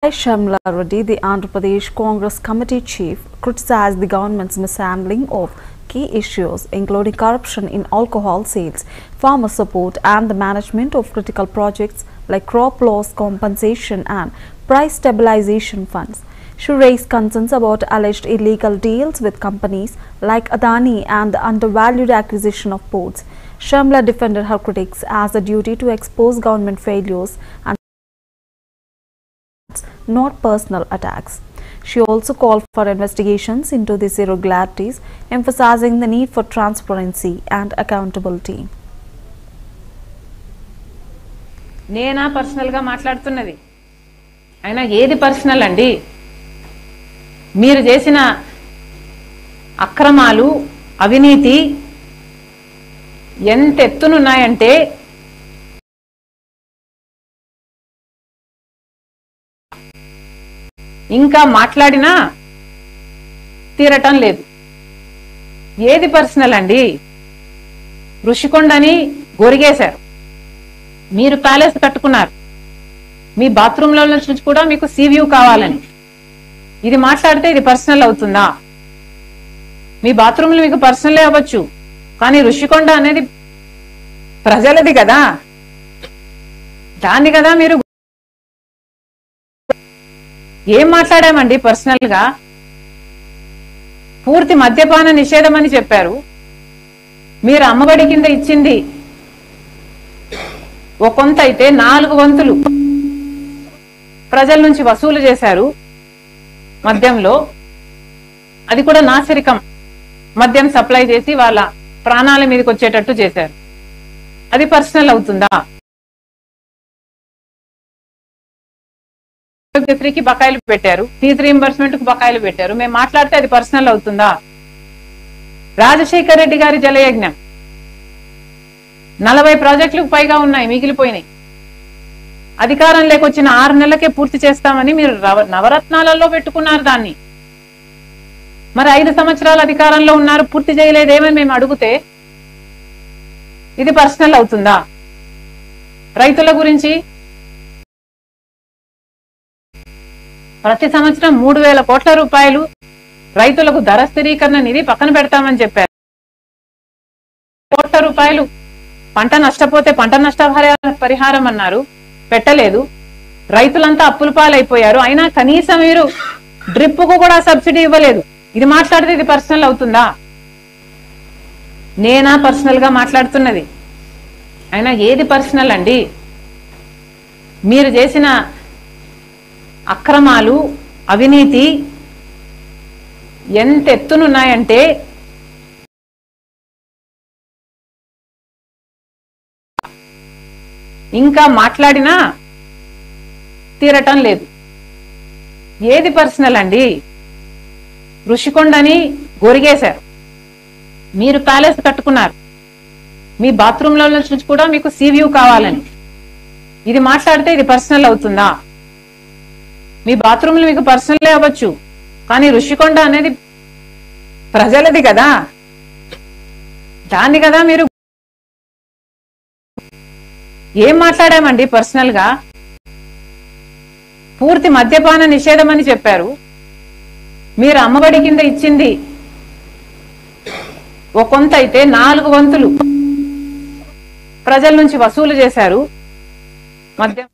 Shamla Reddy, the Andhra Pradesh Congress Committee chief, criticized the government's mishandling of key issues including corruption in alcohol sales, farmer support and the management of critical projects like crop loss compensation and price stabilization funds. She raised concerns about alleged illegal deals with companies like Adani and the undervalued acquisition of ports. Shamla defended her critics as a duty to expose government failures and not personal attacks. She also called for investigations into these irregularities, emphasizing the need for transparency and accountability. నేనా personal గా మాట్లాడుతున్నది అయినా ఏది personal అండి మీరు చేసిన అక్రమాలు అవినీతి ఎంత ఎత్తునున్నాయంటే ఇంకా మాట్లాడినా తీరటం లేదు ఏది పర్సనల్ అండి ఋషికొండని గొరిగేశారు మీరు ప్యాలెస్ కట్టుకున్నారు మీ బాత్రూంలో నుంచి కూడా మీకు సీ వ్యూ కావాలని ఇది మాట్లాడితే ఇది పర్సనల్ అవుతుందా మీ బాత్రూంలో మీకు పర్సనలే అవ్వచ్చు కానీ ఋషికొండ అనేది ప్రజలది కదా దాన్ని కదా మీరు ఏం మాట్లాడామండి పర్సనల్ గా పూర్తి మద్యపాన నిషేధం అని చెప్పారు మీరు అమ్మఒడి కింద ఇచ్చింది ఒక కొంత అయితే 4 వంతులు ప్రజల నుంచి వసూలు చేశారు మద్యంలో అది కూడా నాసిరకం మద్యం సప్లై చేసి వాళ్ళ ప్రాణాల మీదకి వచ్చేటట్టు చేశారు అది పర్సనల్ అవుతుందా ఆరోగ్యశ్రీకి బకాయిలు పెట్టారు ఫీజు రీయింబర్స్మెంట్ కు బకాయిలు పెట్టారు మేము మాట్లాడితే అది పర్సనల్ అవుతుందా రాజశేఖర రెడ్డి గారి జలయజ్ఞం 40 ప్రాజెక్టులకు పైగా ఉన్నాయి మిగిలిపోయినాయి అధికారం లేకొచ్చిన 6 నెలలకే పూర్తి చేస్తామని మీరు నవరత్నాలలో పెట్టుకున్నారు దాన్ని మరి 5 సంవత్సరాల అధికారంలో ఉన్నారు పూర్తి చేయలేదేమని మేము అడిగితే ఇది పర్సనల్ అవుతుందా రైతుల గురించి ప్రతి సంవత్సరం 3,000 కోట్ల రూపాయలు రైతులకు ధర స్థిరీకరణ నిధి పక్కన పెడతామని చెప్పారు కోట్ల రూపాయలు పంట నష్టపోతే పంట నష్ట పరిహారం అన్నారు పెట్టలేదు రైతులంతా అప్పుల పాలైపోయారు అయినా కనీసం మీరు డ్రిప్ కు కూడా సబ్సిడీ ఇవ్వలేదు ఇది మాట్లాడితే ఇది పర్సనల్ అవుతుందా నేనా పర్సనల్ గా మాట్లాడుతున్నది అయినా ఏది పర్సనల్ అండి మీరు చేసిన అక్రమాలు అవినీతి ఎంత ఎత్తునున్నాయంటే ఇంకా మాట్లాడినా తీరటం లేదు ఏది పర్సనల్ అండి ఋషికొండని గొరిగేశారు మీరు ప్యాలెస్ కట్టుకున్నారు మీ బాత్రూంలో నుంచి కూడా మీకు సీ వ్యూ కావాలని ఇది మాట్లాడితే ఇది పర్సనల్ అవుతుందా మీ బాత్రూంలో మీకు పర్సనలే అవ్వచ్చు కానీ ఋషికొండ అనేది ప్రజలది కదా దాన్ని కదా మీరు ఏం మాట్లాడామండి పర్సనల్ గా పూర్తి మద్యపాన నిషేధం అని చెప్పారు మీరు అమ్మఒడి కింద ఇచ్చింది ఒక కొంత అయితే 4 వంతులు ప్రజల నుంచి వసూలు చేశారు మద్యం